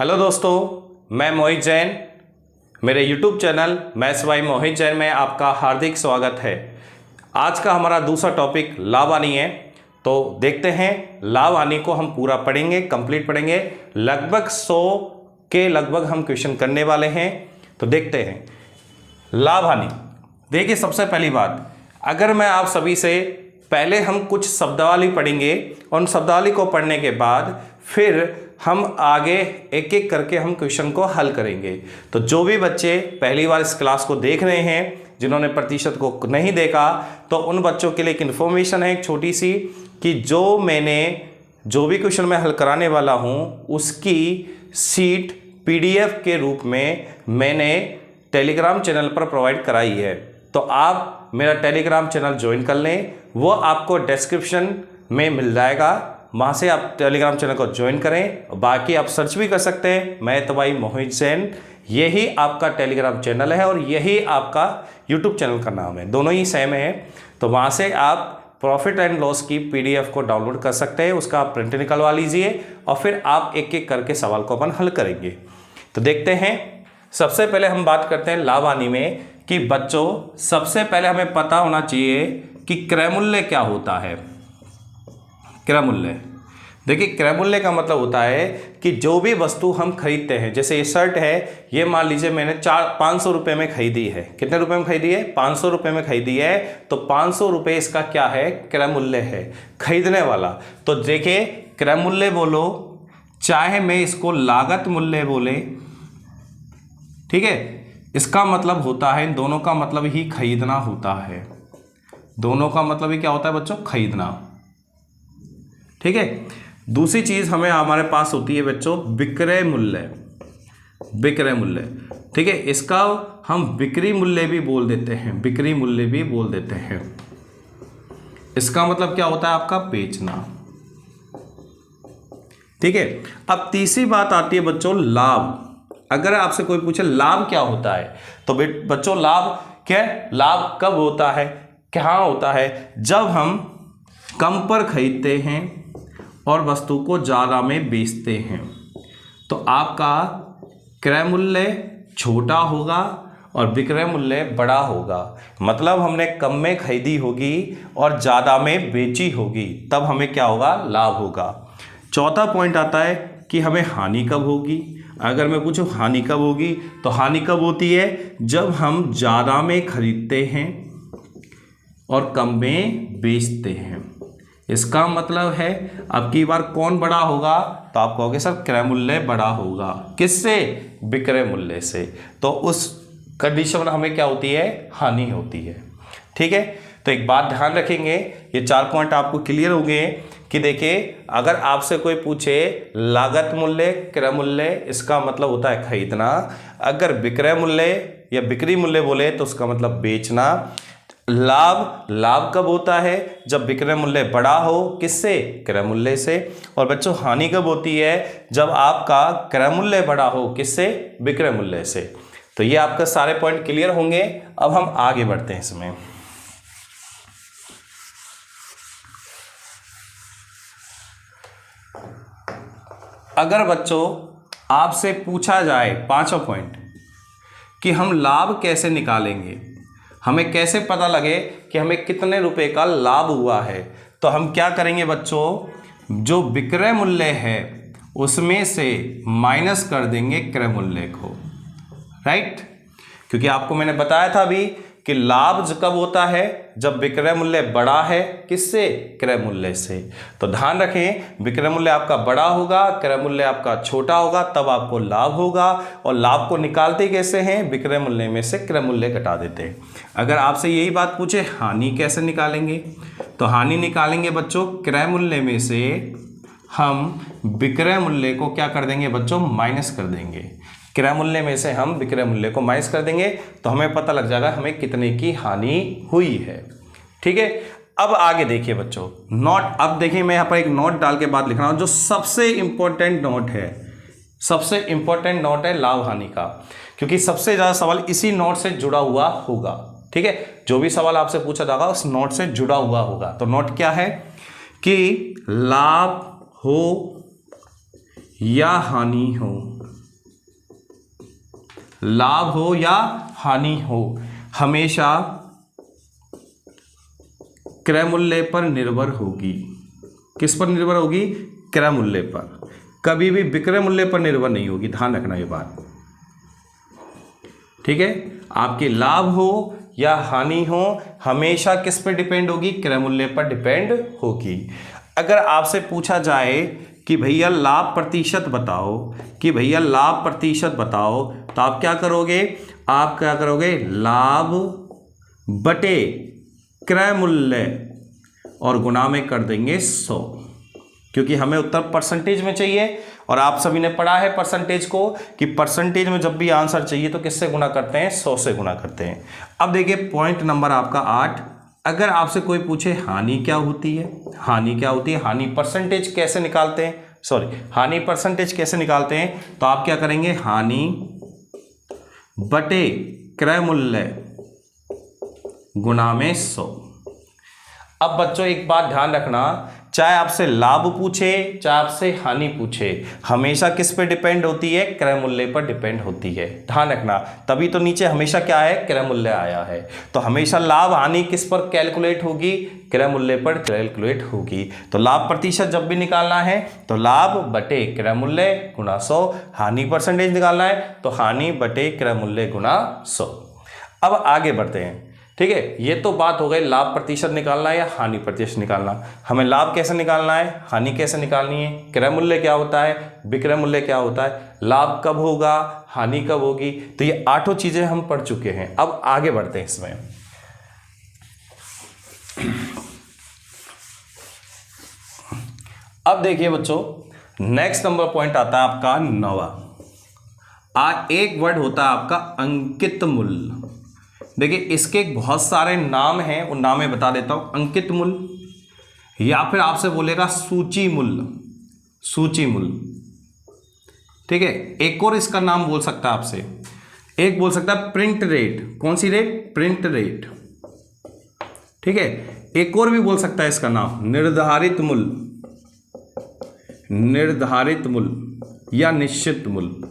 Hello दोस्तों, मैं मोहित जैन। मेरे YouTube चैनल मैथ्स बाय मोहित जैन में आपका हार्दिक स्वागत है। आज का हमारा दूसरा टॉपिक लाभ हानि है। तो देखते हैं, लाभ हानि को हम पूरा पढ़ेंगे, कंप्लीट पढ़ेंगे। लगभग 100 के लगभग हम क्वेश्चन करने वाले हैं। तो देखते हैं लाभ हानि। देखिए, सबसे पहली बात, अगर मैं आप सभी से पहले हम कुछ शब्दावली पढ़ेंगे, उन शब्दावली को पढ़ने के बाद फिर हम आगे एक एक करके हम क्वेश्चन को हल करेंगे। तो जो भी बच्चे पहली बार इस क्लास को देख रहे हैं, जिन्होंने प्रतिशत को नहीं देखा, तो उन बच्चों के लिए एक इन्फॉर्मेशन है, एक छोटी सी, कि जो भी क्वेश्चन मैं हल कराने वाला हूं उसकी सीट PDF के रूप में मैंने टेलीग्राम चैनल पर प्रोवाइड कराई है। तो आप मेरा टेलीग्राम चैनल ज्वाइन कर लें, वो आपको डिस्क्रिप्शन में मिल जाएगा। वहाँ से आप टेलीग्राम चैनल को ज्वाइन करें। बाकी आप सर्च भी कर सकते हैं, मैथ बाय मोहित जैन, यही आपका टेलीग्राम चैनल है और यही आपका यूट्यूब चैनल का नाम है, दोनों ही सेम है। तो वहाँ से आप प्रॉफिट एंड लॉस की PDF को डाउनलोड कर सकते हैं, उसका आप प्रिंट निकलवा लीजिए और फिर आप एक एक करके सवाल को अपन हल करेंगे। तो देखते हैं, सबसे पहले हम बात करते हैं लाभ हानि में कि बच्चों, सबसे पहले हमें पता होना चाहिए कि क्रय मूल्य क्या होता है। क्रय मूल्य, देखिए, क्रय मूल्य का मतलब होता है कि जो भी वस्तु हम खरीदते हैं, जैसे ये शर्ट है, ये मान लीजिए मैंने 500 रुपये में खरीदी है। कितने रुपए में खरीदी है? 500 रुपये में खरीदी है। तो 500 रुपये इसका क्या है? क्रय मूल्य है, खरीदने वाला। तो देखिए, क्रय मूल्य बोलो चाहे मैं इसको लागत मूल्य बोले, ठीक है, इसका मतलब होता है, इन दोनों का मतलब ही खरीदना होता है। दोनों का मतलब ही क्या होता है बच्चों? खरीदना, ठीक है। दूसरी चीज हमारे पास होती है बच्चों विक्रय मूल्य। विक्रय मूल्य, ठीक है, इसका हम बिक्री मूल्य भी बोल देते हैं, बिक्री मूल्य भी बोल देते हैं। इसका मतलब क्या होता है? आपका बेचना, ठीक है। अब तीसरी बात आती है बच्चों लाभ। अगर आपसे कोई पूछे लाभ क्या होता है, तो बच्चों लाभ क्या? लाभ कब होता है, क्या होता है? जब हम कम पर खरीदते हैं और वस्तु को ज़्यादा में बेचते हैं, तो आपका क्रय मूल्य छोटा होगा और विक्रय मूल्य बड़ा होगा। मतलब हमने कम में खरीदी होगी और ज़्यादा में बेची होगी, तब हमें क्या होगा? लाभ होगा। चौथा पॉइंट आता है कि हमें हानि कब होगी। अगर मैं पूछूं हानि कब होगी, तो हानि कब होती है? जब हम ज़्यादा में खरीदते हैं और कम में बेचते हैं। इसका मतलब है अब की बार कौन बड़ा होगा? तो आप कहोगे सर क्रय मूल्य बड़ा होगा। किससे? विक्रय मूल्य से। तो उस कंडीशन में हमें क्या होती है? हानि होती है, ठीक है। तो एक बात ध्यान रखेंगे, ये 4 पॉइंट आपको क्लियर हो गए कि देखिए, अगर आपसे कोई पूछे लागत मूल्य, क्रय मूल्य, इसका मतलब होता है खरीदना। अगर विक्रय मूल्य या बिक्री मूल्य बोले तो उसका मतलब बेचना। लाभ कब होता है? जब विक्रय मूल्य बड़ा हो। किससे? क्रय मूल्य से। और बच्चों हानि कब होती है? जब आपका क्रय मूल्य बड़ा हो। किससे? विक्रय मूल्य से। तो ये आपका सारे पॉइंट क्लियर होंगे। अब हम आगे बढ़ते हैं इसमें। अगर बच्चों आपसे पूछा जाए 5वां पॉइंट कि हम लाभ कैसे निकालेंगे, हमें कैसे पता लगे कि हमें कितने रुपए का लाभ हुआ है, तो हम क्या करेंगे बच्चों? जो विक्रय मूल्य है उसमें से माइनस कर देंगे क्रय मूल्य को, राइट। क्योंकि आपको मैंने बताया था अभी कि लाभ कब होता है? जब विक्रय मूल्य बड़ा है। किससे? क्रय मूल्य से। तो ध्यान रखें, विक्रय मूल्य आपका बड़ा होगा, क्रय मूल्य आपका छोटा होगा, तब आपको लाभ होगा। और लाभ को निकालते कैसे हैं? विक्रय मूल्य में से क्रय मूल्य घटा देते हैं। अगर आपसे यही बात पूछे हानि कैसे निकालेंगे, तो हानि निकालेंगे बच्चों क्रय मूल्य में से हम विक्रय मूल्य को क्या कर देंगे बच्चों? माइनस कर देंगे। क्रय मूल्य में से हम विक्रय मूल्य को माइनस कर देंगे, तो हमें पता लग जाएगा हमें कितने की हानि हुई है, ठीक है। अब आगे देखिए बच्चों, नोट। अब देखिए, मैं यहाँ पर एक नोट डाल के बात लिख रहा हूँ, जो सबसे इंपॉर्टेंट नोट है। सबसे इंपॉर्टेंट नोट है लाभ हानि का, क्योंकि सबसे ज़्यादा सवाल इसी नोट से जुड़ा हुआ होगा, ठीक है। जो भी सवाल आपसे पूछा जाएगा उस नोट से जुड़ा हुआ होगा। तो नोट क्या है कि लाभ हो या हानि हो, लाभ हो या हानि हो, हमेशा क्रय मूल्य पर निर्भर होगी। किस पर निर्भर होगी? क्रय मूल्य पर, कभी भी विक्रय मूल्य पर निर्भर नहीं होगी। ध्यान रखना ये बात, ठीक है। आपके लाभ हो या हानि हो, हमेशा किस पर डिपेंड होगी? क्रय मूल्य पर डिपेंड होगी। अगर आपसे पूछा जाए कि भैया लाभ प्रतिशत बताओ, लाभ प्रतिशत बताओ, तो आप क्या करोगे? आप क्या करोगे? लाभ बटे क्रय मूल्य और गुणा में कर देंगे 100, क्योंकि हमें उत्तर परसेंटेज में चाहिए। और आप सभी ने पढ़ा है परसेंटेज को कि परसेंटेज में जब भी आंसर चाहिए तो किससे गुणा करते हैं? 100 से गुणा करते हैं। अब देखिए पॉइंट नंबर आपका 8, अगर आपसे कोई पूछे हानि क्या होती है, हानि क्या होती है, हानि परसेंटेज कैसे निकालते हैं, हानि परसेंटेज कैसे निकालते हैं, तो आप क्या करेंगे? हानि बटे क्रय मूल्य गुणा में 100। अब बच्चों एक बात ध्यान रखना, चाहे आपसे लाभ पूछे चाहे आपसे हानि पूछे, हमेशा किस पे डिपेंड होती है? क्रय मूल्य पर डिपेंड होती है। ध्यान रखना, तभी तो नीचे हमेशा क्या है? क्रय मूल्य आया है। तो हमेशा लाभ हानि किस पर कैलकुलेट होगी? क्रय मूल्य पर कैलकुलेट होगी। तो लाभ प्रतिशत जब भी निकालना है तो लाभ बटे क्रय मूल्य गुणा 100, हानि परसेंटेज निकालना है तो हानि बटे क्रय मूल्य गुणा 100। अब आगे बढ़ते हैं, ठीक है। ये तो बात हो गई लाभ प्रतिशत निकालना है या हानि प्रतिशत निकालना। हमें लाभ कैसे निकालना है, हानि कैसे निकालनी है, क्रय मूल्य क्या होता है, विक्रय मूल्य क्या होता है, लाभ कब होगा, हानि कब होगी। तो ये 8 चीजें हम पढ़ चुके हैं। अब आगे बढ़ते हैं इसमें। अब देखिए बच्चों, नेक्स्ट नंबर पॉइंट आता है आपका 9वां। एक वर्ड होता है आपका अंकित मूल्य। देखिए इसके बहुत सारे नाम हैं, उन नाम में बता देता हूं। अंकित मूल्य, या फिर आपसे बोलेगा सूची मूल्य, सूची मूल्य, ठीक है। एक और इसका नाम बोल सकता है आपसे, एक बोल सकता है प्रिंट रेट। कौन सी रेट? प्रिंट रेट, ठीक है। एक और भी बोल सकता है इसका नाम निर्धारित मूल्य, निर्धारित मूल्य या निश्चित मूल्य,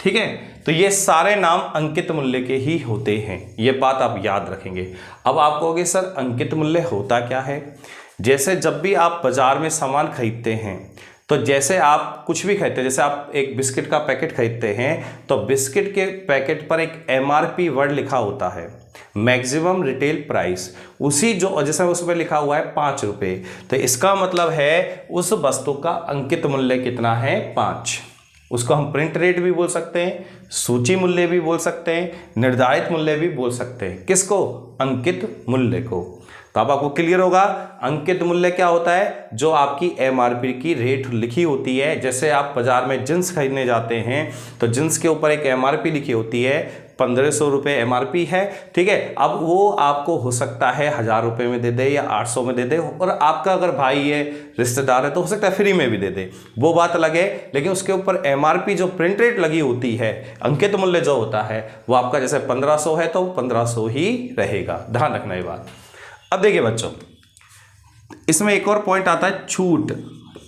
ठीक है। तो ये सारे नाम अंकित मूल्य के ही होते हैं, ये बात आप याद रखेंगे। अब आप कहोगे सर अंकित मूल्य होता क्या है? जैसे जब भी आप बाजार में सामान खरीदते हैं, तो जैसे आप कुछ भी खरीदते हैं, जैसे आप एक बिस्किट का पैकेट खरीदते हैं तो बिस्किट के पैकेट पर एक MRP वर्ड लिखा होता है, मैक्सिमम रिटेल प्राइस। उसी जो जैसे उस पर लिखा हुआ है 5 रुपये, तो इसका मतलब है उस वस्तु का अंकित मूल्य कितना है? 5। उसको हम प्रिंट रेट भी बोल सकते हैं, सूची मूल्य भी बोल सकते हैं, निर्धारित मूल्य भी बोल सकते हैं। किसको? अंकित मूल्य को। तो अब आपको क्लियर होगा अंकित मूल्य क्या होता है? जो आपकी MRP की रेट लिखी होती है। जैसे आप बाजार में जींस खरीदने जाते हैं तो जींस के ऊपर एक MRP लिखी होती है, 1500 रुपये MRP है, ठीक है। अब वो आपको हो सकता है 1000 रुपये में दे दे या 800 में दे दे, और आपका अगर भाई है, रिश्तेदार है, तो हो सकता है फ्री में भी दे दे, वो बात अलग है। लेकिन उसके ऊपर MRP जो प्रिंट रेट लगी होती है, अंकित मूल्य जो होता है, वो आपका जैसे 1500 है तो 1500 ही रहेगा। ध्यान रखना ये बात। अब देखिए बच्चों, इसमें एक और पॉइंट आता है छूट।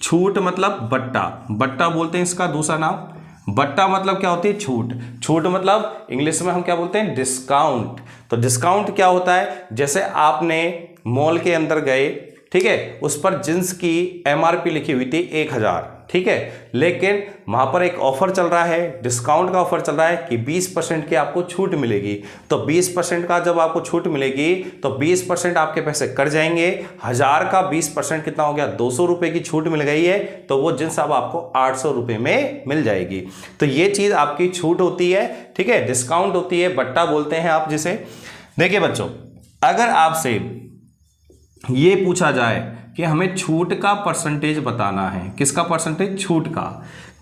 छूट मतलब बट्टा, बट्टा बोलते हैं इसका दूसरा नाम। बट्टा मतलब क्या होती है? छूट। छूट मतलब इंग्लिश में हम क्या बोलते हैं? डिस्काउंट। तो डिस्काउंट क्या होता है? जैसे आपने मॉल के अंदर गए, ठीक है, उस पर जींस की MRP लिखी हुई थी 1000, ठीक है, लेकिन वहां पर एक ऑफर चल रहा है, डिस्काउंट का ऑफर चल रहा है कि 20% की आपको छूट मिलेगी। तो 20% का जब आपको छूट मिलेगी तो 20% आपके पैसे कट जाएंगे। 1000 का 20% कितना हो गया? 200 रुपये की छूट मिल गई है, तो वो जींस अब आपको 800 रुपये में मिल जाएगी। तो ये चीज आपकी छूट होती है, ठीक है, डिस्काउंट होती है, बट्टा बोलते हैं आप जिसे। देखिए बच्चों, अगर आपसे ये पूछा जाए कि हमें छूट का परसेंटेज बताना है, किसका परसेंटेज? छूट का।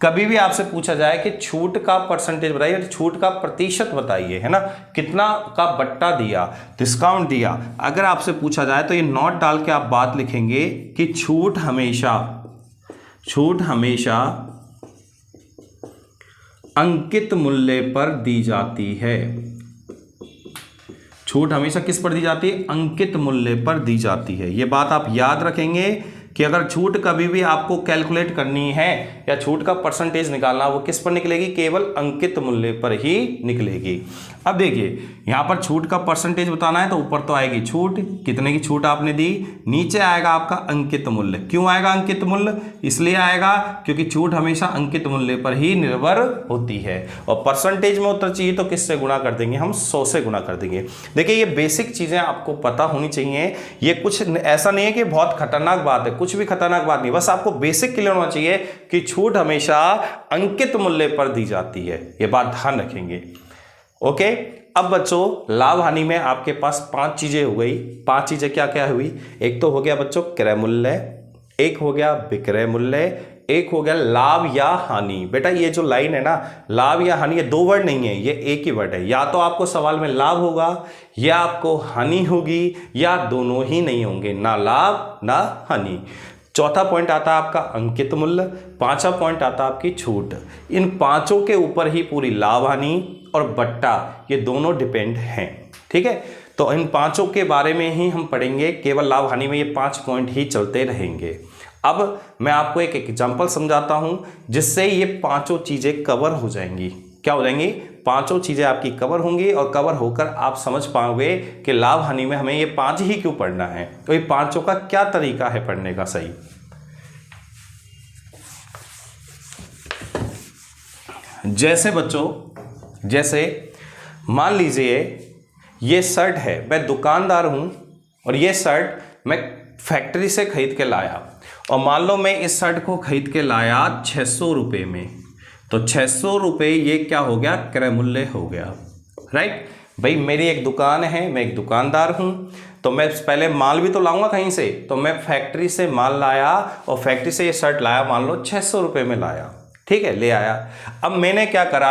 कभी भी आपसे पूछा जाए कि छूट का परसेंटेज बताइए, छूट का प्रतिशत बताइए, है ना, कितना का बट्टा दिया, डिस्काउंट दिया, अगर आपसे पूछा जाए तो ये नोट डाल के आप बात लिखेंगे कि छूट हमेशा अंकित मूल्य पर दी जाती है। छूट हमेशा किस पर दी जाती है? अंकित मूल्य पर दी जाती है। ये बात आप याद रखेंगे कि अगर छूट कभी भी आपको कैलकुलेट करनी है या छूट का परसेंटेज निकालना, वो किस पर निकलेगी? केवल अंकित मूल्य पर ही निकलेगी। अब देखिए यहाँ पर छूट का परसेंटेज बताना है तो ऊपर तो आएगी छूट, कितने की छूट आपने दी, नीचे आएगा आपका अंकित मूल्य। क्यों आएगा अंकित मूल्य? इसलिए आएगा क्योंकि छूट हमेशा अंकित मूल्य पर ही निर्भर होती है। और परसेंटेज में उत्तर चाहिए तो किससे गुणा कर देंगे? हम 100 से गुणा कर देंगे। देखिए ये बेसिक चीजें आपको पता होनी चाहिए। ये कुछ ऐसा नहीं है कि बहुत खतरनाक बात है, कुछ भी खतरनाक बात नहीं, बस आपको बेसिक क्लियर होना चाहिए कि छूट हमेशा अंकित मूल्य पर दी जाती है। ये बात ध्यान रखेंगे। ओके, अब बच्चों लाभ हानि में आपके पास 5 चीजें हो गई। 5 चीजें क्या क्या हुई? एक तो हो गया बच्चों क्रय मूल्य, एक हो गया विक्रय मूल्य, एक हो गया लाभ या हानि। बेटा ये जो लाइन है ना, लाभ या हानि, ये 2 वर्ड नहीं है, ये एक ही वर्ड है। या तो आपको सवाल में लाभ होगा या आपको हानि होगी, या दोनों ही नहीं होंगे, ना लाभ ना हानि। चौथा पॉइंट आता है आपका अंकित मूल्य, 5वां पॉइंट आता है आपकी छूट। इन 5 के ऊपर ही पूरी लाभ हानि और बट्टा ये दोनों डिपेंड हैं। ठीक है, तो इन 5 के बारे में ही हम पढ़ेंगे। केवल लाभ हानि में ये 5 पॉइंट ही चलते रहेंगे। अब मैं आपको एक एग्जांपल समझाता हूं जिससे ये 5 चीजें कवर हो जाएंगी। क्या हो जाएंगी? 5 चीजें आपकी कवर होंगी और कवर होकर आप समझ पाओगे कि लाभ हानि में हमें ये 5 ही क्यों पढ़ना है, तो ये 5 का क्या तरीका है पढ़ने का सही। जैसे बच्चों, जैसे मान लीजिए ये शर्ट है, मैं दुकानदार हूं और ये शर्ट मैं फैक्ट्री से खरीद के लाया, और मान लो मैं इस शर्ट को खरीद के लाया 600 रुपये में, तो 600 रुपये ये क्या हो गया? क्रय मूल्य हो गया। राइट भाई, मेरी एक दुकान है, मैं एक दुकानदार हूं, तो मैं पहले माल भी तो लाऊंगा कहीं से, तो मैं फैक्ट्री से माल लाया और फैक्ट्री से ये शर्ट लाया, मान लो 600 रुपये में लाया। ठीक है, ले आया। अब मैंने क्या करा,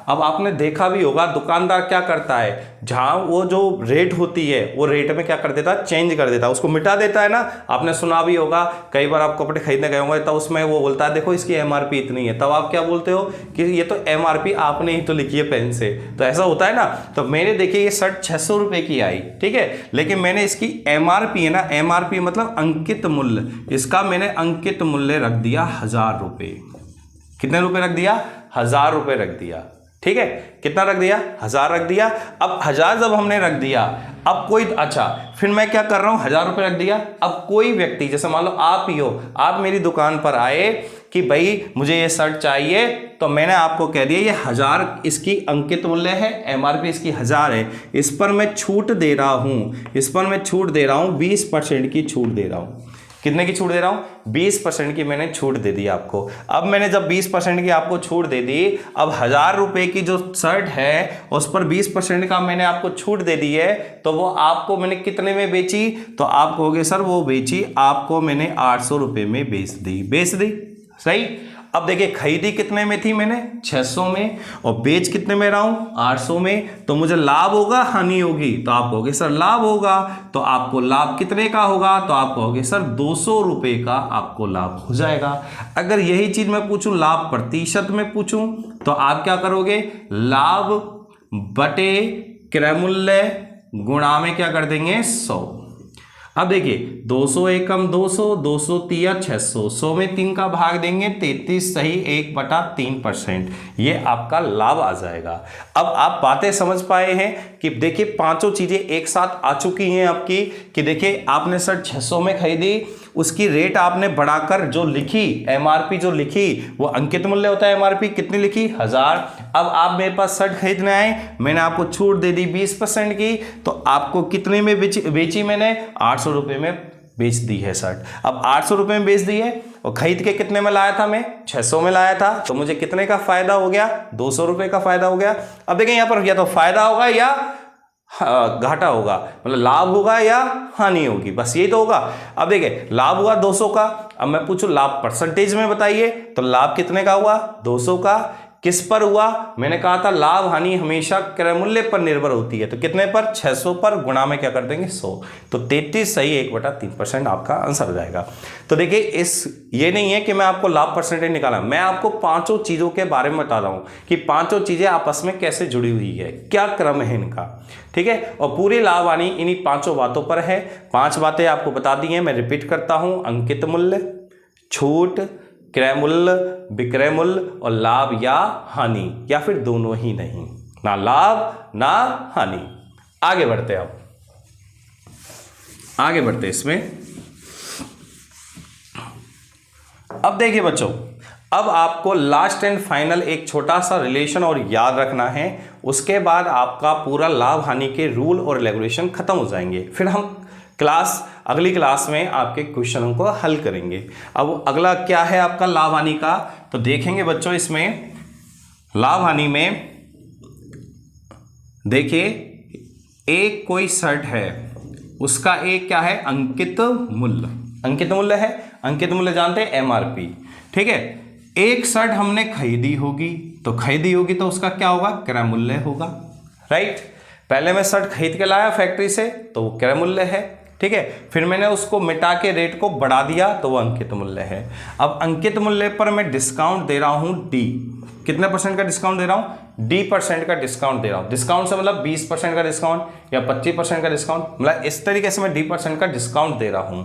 अब आपने देखा भी होगा दुकानदार क्या करता है, जहां वो जो रेट होती है वो रेट में क्या कर देता है? चेंज कर देता है, उसको मिटा देता है ना। आपने सुना भी होगा, कई बार आप कपड़े खरीदने गए होंगे तो उसमें वो बोलता है देखो इसकी MRP इतनी है, तब आप क्या बोलते हो कि ये तो MRP आपने ही तो लिखी है पेन से, तो ऐसा होता है ना। तो मैंने देखिए ये शर्ट 600 रुपये की आई, ठीक है, लेकिन मैंने इसकी MRP है ना, MRP मतलब अंकित मूल्य, इसका मैंने अंकित मूल्य रख दिया 1000 रुपये। कितने रुपए रख दिया? 1000 रुपये रख दिया। ठीक है, कितना रख दिया? 1000 रख दिया। अब 1000 जब हमने रख दिया, अब कोई, अच्छा फिर मैं क्या कर रहा हूं, 1000 रुपये रख दिया। अब कोई व्यक्ति, जैसे मान लो आप ही हो, आप मेरी दुकान पर आए कि भाई मुझे ये शर्ट चाहिए, तो मैंने आपको कह दिया ये 1000 इसकी अंकित मूल्य है, MRP इसकी 1000 है, इस पर मैं छूट दे रहा हूं, इस पर मैं छूट दे रहा हूं 20% की छूट दे रहा हूं। कितने की छूट दे रहा हूं? 20% की मैंने छूट दे दी आपको। अब मैंने जब 20% की आपको छूट दे दी, अब 1000 रुपये की जो शर्ट है उस पर 20% का मैंने आपको छूट दे दी है, तो वो आपको मैंने कितने में बेची? तो आप कहोगे सर वो बेची आपको मैंने 800 रुपये में बेच दी। सही। अब देखिए खरीदी कितने में थी मैंने? 600 में, और बेच कितने में रहा हूं? 800 में। तो मुझे लाभ होगा हानि होगी? तो आप कहोगे सर लाभ होगा। तो आपको लाभ कितने का होगा? तो आप कहोगे सर 200 रुपये का आपको लाभ हो जाएगा। अगर यही चीज मैं पूछूं लाभ प्रतिशत में पूछूं, तो आप क्या करोगे? लाभ बटे क्रय मूल्य गुणा में क्या कर देंगे? 100। अब देखिए 200 एकम 200, 200 तिया 600, 100 में 3 का भाग देंगे 33 सही 1/3%, ये आपका लाभ आ जाएगा। अब आप बातें समझ पाए हैं कि देखिए पांचों चीजें एक साथ आ चुकी हैं आपकी, कि देखिए आपने सर 600 में खरीदी, उसकी रेट आपने बढ़ाकर जो लिखी MRP जो लिखी वो अंकित मूल्य होता है, MRP कितनी लिखी? 1000। अब आप मेरे पास शर्ट खरीदने आए, मैंने आपको छूट दे दी 20% की, तो आपको कितने में बेची मैंने? 800 रुपये में बेच दी है शर्ट। अब 800 रुपये में बेच दी है, और खरीद के कितने में लाया था मैं? 600 में लाया था, तो मुझे कितने का फायदा हो गया? 200 रुपये का फायदा हो गया। अब देखें यहाँ पर या तो फायदा होगा या घाटा होगा, मतलब लाभ होगा या हानि होगी, बस यही तो होगा। अब देखिए लाभ हुआ 200 का, अब मैं पूछूं लाभ परसेंटेज में बताइए, तो लाभ कितने का हुआ? 200 का। किस पर हुआ? मैंने कहा था लाभ हानि हमेशा क्रय मूल्य पर निर्भर होती है। तो कितने पर? 600 पर, गुणा में क्या कर देंगे 100। तो 33 सही 1/3% आपका आंसर हो जाएगा। तो देखिए ये नहीं है कि मैं आपको लाभ परसेंटेज निकाला, मैं आपको पांचों चीजों के बारे में बता रहा हूं कि पांचों चीजें आपस में कैसे जुड़ी हुई है, क्या क्रम है इनका। ठीक है, और पूरी लाभ हानि इन्हीं पांचों बातों पर है। 5 बातें आपको बता दी हैं, मैं रिपीट करता हूं। अंकित मूल्य, छूट, क्रय मूल्य, विक्रय मूल्य और लाभ या हानि, या फिर दोनों ही नहीं, ना लाभ ना हानि। आगे बढ़ते हैं, आगे बढ़ते इसमें। अब देखिए बच्चों, अब आपको लास्ट एंड फाइनल एक छोटा सा रिलेशन और याद रखना है, उसके बाद आपका पूरा लाभ हानि के रूल और रेगुलेशन खत्म हो जाएंगे। फिर हम अगली क्लास में आपके क्वेश्चनों को हल करेंगे। अब अगला क्या है आपका लाभ हानि का, तो देखेंगे बच्चों इसमें लाभ हानि में। देखिए एक कोई शर्ट है, उसका एक क्या है? अंकित मूल्य। अंकित मूल्य है, अंकित मूल्य जानते हैं MRP। ठीक है, एक शर्ट हमने खरीदी होगी, तो उसका क्या होगा? क्रय मूल्य होगा। राइट, पहले मैं शर्ट खरीद के लाया फैक्ट्री से, तो वो क्रय मूल्य है। ठीक है, फिर मैंने उसको मिटा के रेट को बढ़ा दिया, तो वो अंकित मूल्य है। अब अंकित मूल्य पर मैं डिस्काउंट दे रहा हूं D। कितने % का डिस्काउंट दे रहा हूं? D% का डिस्काउंट दे रहा हूं। डिस्काउंट से मतलब 20% का डिस्काउंट या 25% का डिस्काउंट, मतलब इस तरीके से मैं D% का डिस्काउंट दे रहा हूं।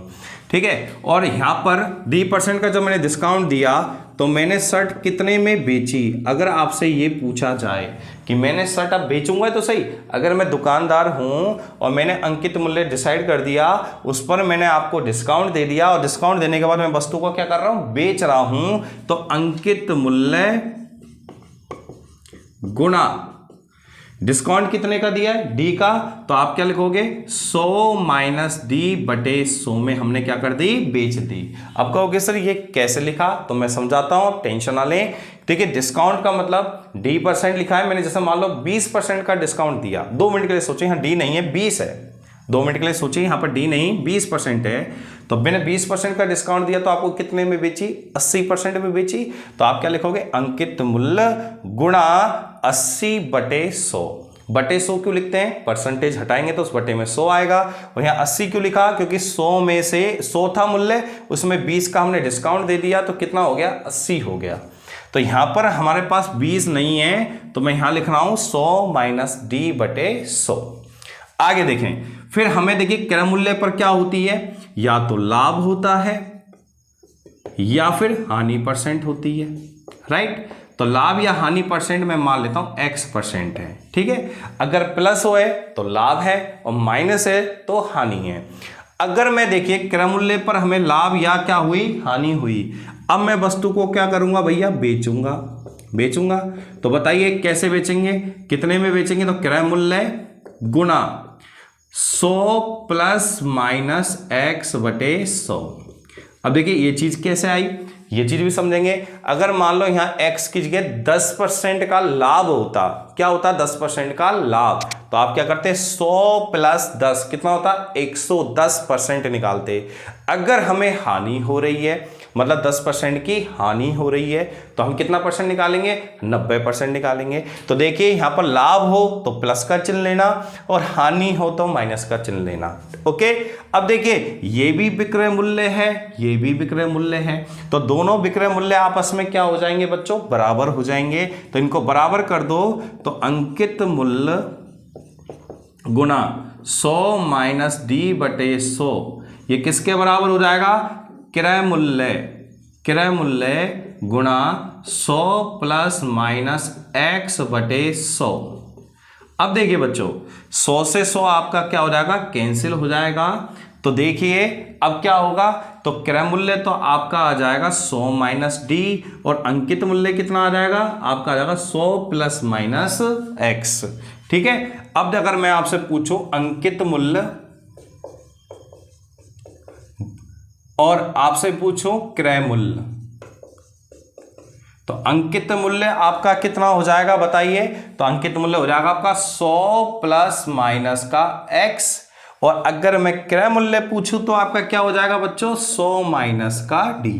ठीक है, और यहां पर D% का जब मैंने डिस्काउंट दिया, तो मैंने शर्ट कितने में बेची? अगर आपसे ये पूछा जाए कि मैंने शर्ट अब बेचूंगा तो सही, अगर मैं दुकानदार हूं और मैंने अंकित मूल्य डिसाइड कर दिया, उस पर मैंने आपको डिस्काउंट दे दिया, और डिस्काउंट देने के बाद मैं वस्तु को क्या कर रहा हूं? बेच रहा हूं। तो अंकित मूल्य गुणा डिस्काउंट कितने का दिया है? D का, तो आप क्या लिखोगे? 100 - D बटे 100 में हमने क्या कर दी? बेच दी। अब कहोगे सर ये कैसे लिखा? तो मैं समझाता हूं, आप टेंशन ना लें। देखिए डिस्काउंट का मतलब D% लिखा है मैंने, जैसे मान लो 20% का डिस्काउंट दिया। 2 मिनट के लिए सोचिए, यहाँ D नहीं है 20 है। 2 मिनट के लिए सोचिए, यहाँ पर D नहीं 20% है। तो मैंने 20% का डिस्काउंट दिया, तो आपको कितने में बेची? 80% में बेची। तो आप क्या लिखोगे? अंकित मूल्य गुणा 80 बटे 100। बटे 100 क्यों लिखते हैं? परसेंटेज हटाएंगे तो उस बटे में 100 आएगा। और यहाँ 80 क्यों लिखा? क्योंकि 100 में से 100 था मूल्य, उसमें 20 का हमने डिस्काउंट दे दिया, तो कितना हो गया? 80 हो गया। तो यहां पर हमारे पास 20 नहीं है, तो मैं यहां लिख रहा हूं 100 - D बटे 100। आगे देखें, फिर हमें देखिए क्रय मूल्य पर क्या होती है? या तो लाभ होता है या फिर हानि % होती है। राइट, तो लाभ या हानि % मैं मान लेता हूं X% है। ठीक है, अगर प्लस हो है तो लाभ है, और माइनस है तो हानि है। अगर मैं देखिए क्रय मूल्य पर हमें लाभ या क्या हुई? हानि हुई। अब मैं वस्तु को क्या करूंगा भैया? बेचूंगा। तो बताइए कैसे बेचेंगे, कितने में बेचेंगे? तो क्रय मूल्य गुणा 100 ± X बटे 100। अब देखिए ये चीज कैसे आई, ये चीज भी समझेंगे। अगर मान लो यहां X की जगह 10% का लाभ होता, क्या होता? 10% का लाभ, तो आप क्या करते? 100 + 10 कितना होता? 110% निकालते। अगर हमें हानि हो रही है, मतलब 10% की हानि हो रही है, तो हम कितना % निकालेंगे? 90% निकालेंगे। तो देखिए यहां पर लाभ हो तो प्लस का चिन्ह लेना, और हानि हो तो माइनस का चिन्ह लेना। ओके, अब देखिए ये भी विक्रय मूल्य है, ये भी विक्रय मूल्य है, तो दोनों विक्रय मूल्य आपस में क्या हो जाएंगे बच्चों? बराबर हो जाएंगे। तो इनको बराबर कर दो, तो अंकित मूल्य गुणा 100 - D बटे 100 ये किसके बराबर हो जाएगा? क्रय मूल्य गुणा 100 ± X बटे 100। अब देखिए बच्चों 100 से 100 आपका क्या हो जाएगा? कैंसिल हो जाएगा। तो देखिए अब क्या होगा? तो क्रय मूल्य तो आपका आ जाएगा 100 - D, और अंकित मूल्य कितना आ जाएगा? आपका आ जाएगा 100 ± X। ठीक है, अब अगर मैं आपसे पूछूं अंकित मूल्य और आपसे पूछूं क्रय मूल्य, तो अंकित मूल्य आपका कितना हो जाएगा बताइए? तो अंकित मूल्य हो जाएगा आपका 100 ± का X, और अगर मैं क्रय मूल्य पूछूं तो आपका क्या हो जाएगा बच्चों? 100 - का D।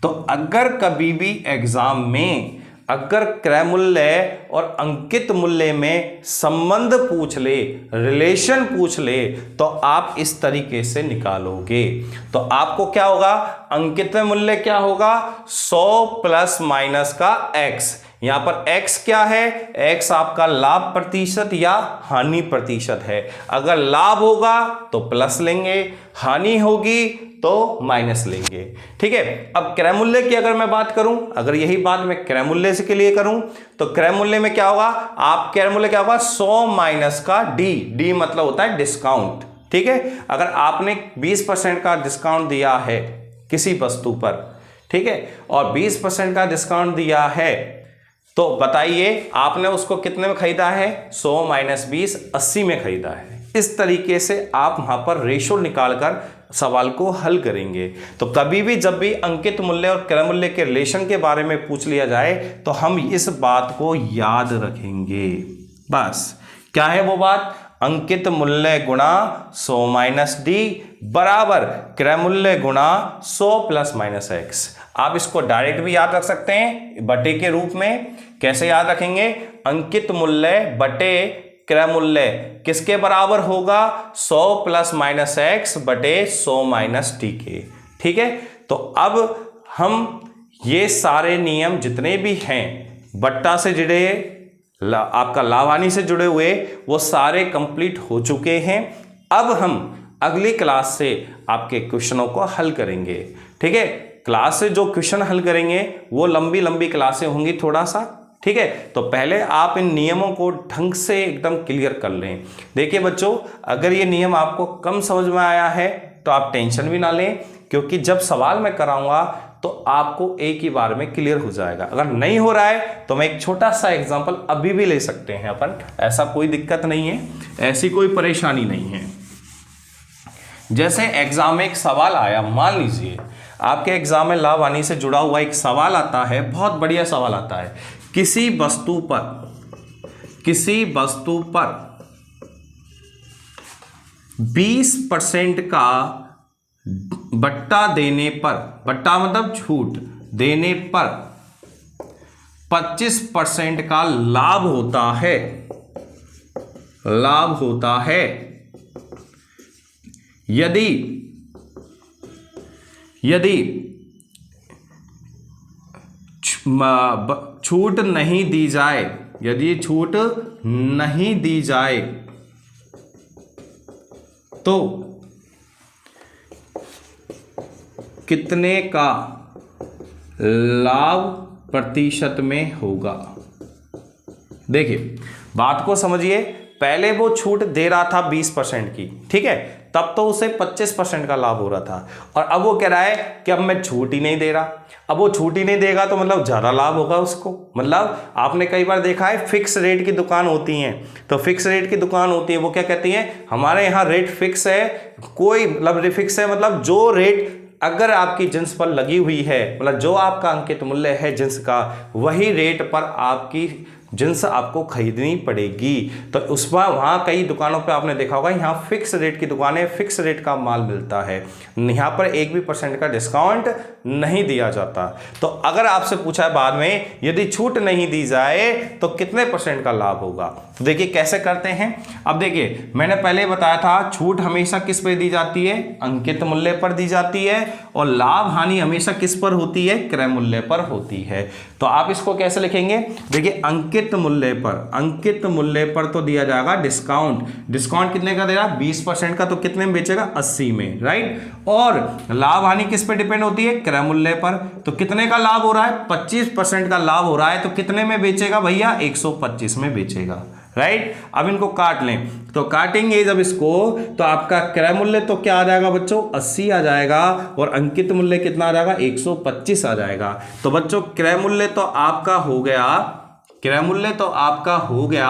तो अगर कभी भी एग्जाम में अगर क्रय मूल्य और अंकित मूल्य में संबंध पूछ ले, रिलेशन पूछ ले, तो आप इस तरीके से निकालोगे। तो आपको क्या होगा, अंकित मूल्य क्या होगा, 100 प्लस माइनस का x। यहां पर x क्या है, x आपका लाभ प्रतिशत या हानि प्रतिशत है। अगर लाभ होगा तो प्लस लेंगे, हानि होगी तो माइनस लेंगे। ठीक है। अब क्रय मूल्य की अगर मैं बात करूं, अगर यही बात मैं क्रय मूल्य के लिए करूं, तो क्रय मूल्य में क्या होगा, आप क्रय मूल्य क्या होगा, 100 माइनस का डी मतलब होता है डिस्काउंट। ठीक है। अगर आपने 20% का डिस्काउंट दिया है किसी वस्तु पर, ठीक है, और 20% का डिस्काउंट दिया है, तो बताइए आपने उसको कितने में खरीदा है, 100 माइनस 20 80 में खरीदा है। इस तरीके से आप वहां पर रेशो निकालकर सवाल को हल करेंगे। तो कभी भी जब भी अंकित मूल्य और क्रय मूल्य के रिलेशन के बारे में पूछ लिया जाए तो हम इस बात को याद रखेंगे। बस क्या है वो बात, अंकित मूल्य गुणा 100 माइनस डी बराबर क्रय मूल्य गुणा 100 प्लस माइनस एक्स। आप इसको डायरेक्ट भी याद रख सकते हैं बटे के रूप में। कैसे याद रखेंगे, अंकित मूल्य बटे क्रय मूल्य किसके बराबर होगा, 100 प्लस माइनस एक्स बटे 100 माइनस टी के। ठीक है। तो अब हम ये सारे नियम जितने भी हैं बट्टा से जुड़े, आपका लाभ हानि से जुड़े हुए, वो सारे कंप्लीट हो चुके हैं। अब हम अगली क्लास से आपके क्वेश्चनों को हल करेंगे। ठीक है। क्लास से जो क्वेश्चन हल करेंगे वो लंबी लंबी क्लासें होंगी थोड़ा सा। ठीक है। तो पहले आप इन नियमों को ढंग से एकदम क्लियर कर लें। देखिए बच्चों, अगर ये नियम आपको कम समझ में आया है तो आप टेंशन भी ना लें, क्योंकि जब सवाल मैं कराऊंगा तो आपको एक ही बार में क्लियर हो जाएगा। अगर नहीं हो रहा है तो मैं एक छोटा सा एग्जांपल अभी भी ले सकते हैं अपन, ऐसा कोई दिक्कत नहीं है, ऐसी कोई परेशानी नहीं है। जैसे एग्जाम में एक सवाल आया, मान लीजिए आपके एग्जाम में लाभ हानि से जुड़ा हुआ एक सवाल आता है, बहुत बढ़िया सवाल आता है, किसी वस्तु पर 20% का बट्टा देने पर, बट्टा मतलब छूट देने पर 25% का लाभ होता है यदि छूट नहीं दी जाए, यदि छूट नहीं दी जाए तो कितने का लाभ प्रतिशत में होगा। देखिए बात को समझिए, पहले वो छूट दे रहा था 20% की, ठीक है, तब तो उसे 25% का लाभ हो रहा था, और अब वो कह रहा है कि अब मैं छूट ही नहीं दे रहा। अब वो छूट ही नहीं देगा तो मतलब ज़्यादा लाभ होगा उसको। मतलब आपने कई बार देखा है फिक्स रेट की दुकान होती हैं, तो फिक्स रेट की दुकान होती है, वो क्या कहती हैं, हमारे यहाँ रेट फिक्स है, कोई मतलब फिक्स है, मतलब जो रेट अगर आपकी जिन्स पर लगी हुई है, मतलब जो आपका अंकित मूल्य है जिन्स का, वही रेट पर आपकी जिन्स आपको खरीदनी पड़ेगी। तो उसमें वहाँ कई दुकानों पे आपने देखा होगा, यहाँ फिक्स रेट की दुकान है, फिक्स रेट का माल मिलता है, यहाँ पर 1 भी % का डिस्काउंट नहीं दिया जाता। तो अगर आपसे पूछा है बाद में, यदि छूट नहीं दी जाए तो कितने % का लाभ होगा, तो देखिए कैसे करते हैं। अब देखिए मैंने पहले बताया था, छूट हमेशा किस पे दी जाती है, अंकित मूल्य पर दी जाती है, और लाभ हानि हमेशा किस पर होती है, क्रय मूल्य पर होती है। तो आप इसको कैसे लिखेंगे, देखिए अंकित मूल्य पर तो दिया जाएगा डिस्काउंट, डिस्काउंट कितने का दे रहा है, 20% का, तो कितने में बेचेगा, 80 में, राइट। और लाभ हानि किस पे डिपेंड होती है, क्रय मूल्य पर, तो कितने का लाभ हो रहा है, 25% का लाभ हो रहा है, तो कितने में बेचेगा भैया, 125 में बेचेगा, राइट। अब इनको काट लें, तो काटेंगे जब इसको, तो आपका क्रय मूल्य तो क्या आ जाएगा बच्चों, 80 आ जाएगा, और अंकित मूल्य कितना आ जाएगा, 125 आ जाएगा। तो बच्चों क्रय मूल्य तो आपका हो गया, क्रय मूल्य तो आपका हो गया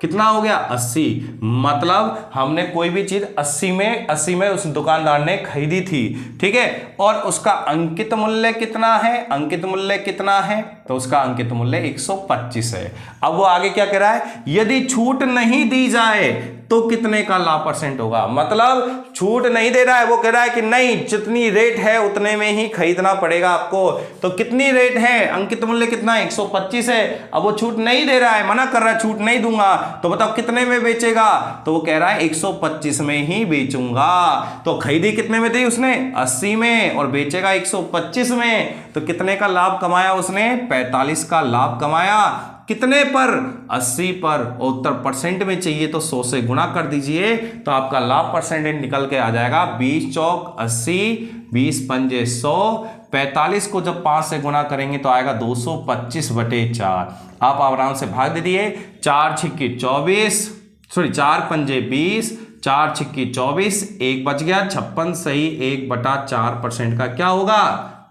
कितना हो गया 80। मतलब हमने कोई भी चीज 80 में उस दुकानदार ने खरीदी थी, ठीक है, और उसका अंकित मूल्य कितना है, अंकित मूल्य कितना है, तो उसका अंकित मूल्य 125 है। अब वो आगे क्या कह रहा है, यदि छूट नहीं दी जाए तो कितने का लाभ परसेंट होगा। मतलब छूट नहीं दे रहा है, वो कह रहा है कि नहीं, जितनी रेट है उतने में ही खरीदना पड़ेगा आपको। तो कितनी रेट है, अंकित मूल्य कितना है 125 है। अब वो छूट नहीं दे रहा है, मना कर रहा है, छूट नहीं दूंगा, तो बताओ कितने में बेचेगा। तो वो कह रहा है 125 में ही बेचूंगा। तो खरीदी कितने में दी उसने 80 में और बेचेगा 125 में। तो कितने का लाभ कमाया उसने, 45 का लाभ कमाया। कितने पर, 80 पर। उत्तर परसेंट में चाहिए तो 100 से गुणा कर दीजिए, तो आपका लाभ परसेंटेज निकल के आ जाएगा 20 चौक 80, 20 पंजे 100, 45 को जब 5 से गुणा करेंगे तो आएगा 225/4। आप आराम से भाग दे दिए, 4 छिक्के 24, सॉरी 4 पंजे 20, 4 छिक्के 24, एक बच गया 56 सही, 1/4% का क्या होगा,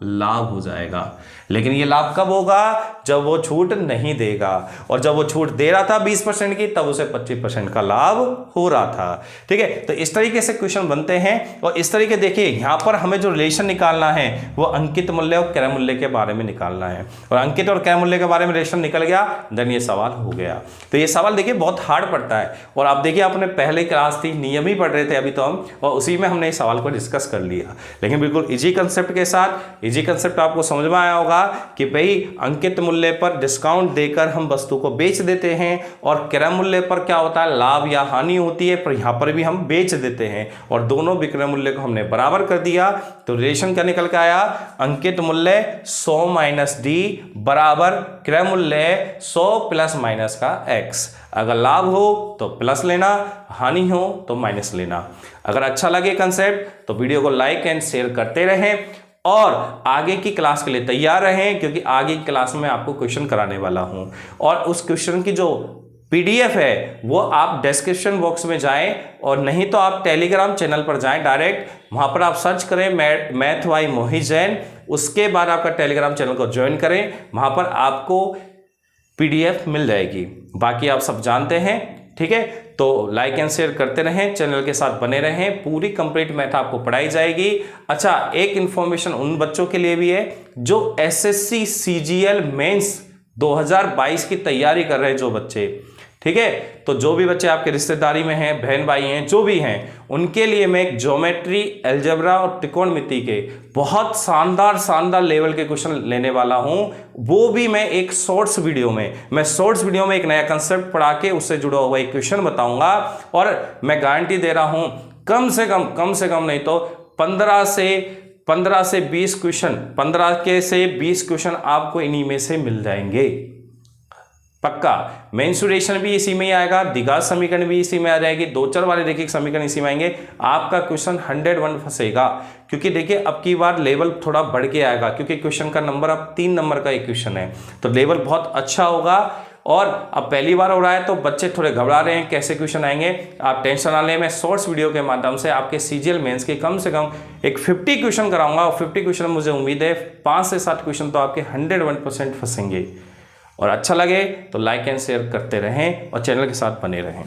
लाभ हो जाएगा। लेकिन ये लाभ कब होगा, जब वो छूट नहीं देगा। और जब वो छूट दे रहा था 20% की, तब उसे 25% का लाभ हो रहा था। ठीक है, तो इस तरीके से क्वेश्चन बनते हैं। और इस तरीके देखिए, यहां पर हमें जो रिलेशन निकालना है वो अंकित मूल्य और क्रय मूल्य के बारे में निकालना है। और अंकित और क्रय मूल्य के बारे में रिलेशन निकल गया, देन ये सवाल हो गया। तो ये सवाल देखिए बहुत हार्ड पड़ता है। और आप देखिए, आपने पहले क्लास थी, नियम ही पढ़ रहे थे अभी तो हम, और उसी में हमने इस सवाल को डिस्कस कर लिया। लेकिन बिल्कुल इजी कंसेप्ट के साथ, इजी कंसेप्ट आपको समझ में आया होगा कि भाई अंकित मूल्य पर डिस्काउंट देकर हम वस्तु को बेच देते हैं, और क्रय मूल्य पर क्या होता है, लाभ या हानि होती है, पर यहां पर भी हम बेच देते हैं। और दोनों विक्रय मूल्य को हमने बराबर कर दिया, तो रिलेशन क्या निकल के आया, अंकित मूल्य 100 माइनस डी बराबर क्रय मूल्य 100 प्लस माइनस का x। अगर लाभ हो तो प्लस लेना, हानि हो तो माइनस लेना। अगर अच्छा लगे कंसेप्ट तो वीडियो को लाइक एंड शेयर करते रहें, और आगे की क्लास के लिए तैयार रहें, क्योंकि आगे की क्लास में आपको क्वेश्चन कराने वाला हूं। और उस क्वेश्चन की जो PDF है वो आप डिस्क्रिप्शन बॉक्स में जाएं, और नहीं तो आप टेलीग्राम चैनल पर जाएं डायरेक्ट, वहां पर आप सर्च करें मैथ बाय मोहित जैन। उसके बाद आपका टेलीग्राम चैनल को ज्वाइन करें, वहां पर आपको PDF मिल जाएगी। बाकी आप सब जानते हैं, ठीक है। तो लाइक एंड शेयर करते रहें, चैनल के साथ बने रहें, पूरी कंप्लीट मैथ आपको पढ़ाई जाएगी। अच्छा, एक इंफॉर्मेशन उन बच्चों के लिए भी है जो SSC CGL मेंस 2022 की तैयारी कर रहे हैं, जो बच्चे, ठीक है। तो जो भी बच्चे आपके रिश्तेदारी में हैं, बहन भाई हैं, जो भी हैं, उनके लिए मैं एक ज्योमेट्री, अलजेब्रा और त्रिकोणमिति के बहुत शानदार लेवल के क्वेश्चन लेने वाला हूं। वो भी मैं एक शॉर्ट्स वीडियो में एक नया कंसेप्ट पढ़ा के उससे जुड़ा हुआ एक क्वेश्चन बताऊंगा। और मैं गारंटी दे रहा हूं, कम से कम नहीं तो 15 से 20 क्वेश्चन, 15 से 20 क्वेश्चन आपको इन्हीं में से मिल जाएंगे, पक्का। मेंसुरेशन भी इसी में ही आएगा, द्विघात समीकरण भी इसी में आ जाएगी, दो चर वाले रैखिक समीकरण इसी में आएंगे। आपका क्वेश्चन 101 फंसेगा, क्योंकि देखिए अब की बार लेवल थोड़ा बढ़ के आएगा, क्योंकि क्वेश्चन का नंबर अब 3 नंबर का एक क्वेश्चन है, तो लेवल बहुत अच्छा होगा। और अब पहली बार हो रहा है तो बच्चे थोड़े घबरा रहे हैं कैसे क्वेश्चन आएंगे। आप टेंशन ना लें, मैं शॉर्ट्स वीडियो के माध्यम से आपके CGL मेंस के कम से कम एक 50 क्वेश्चन कराऊंगा, और 50 क्वेश्चन मुझे उम्मीद है 5 से 7 क्वेश्चन तो आपके 101% फंसेंगे। और अच्छा लगे तो लाइक एंड शेयर करते रहें और चैनल के साथ बने रहें।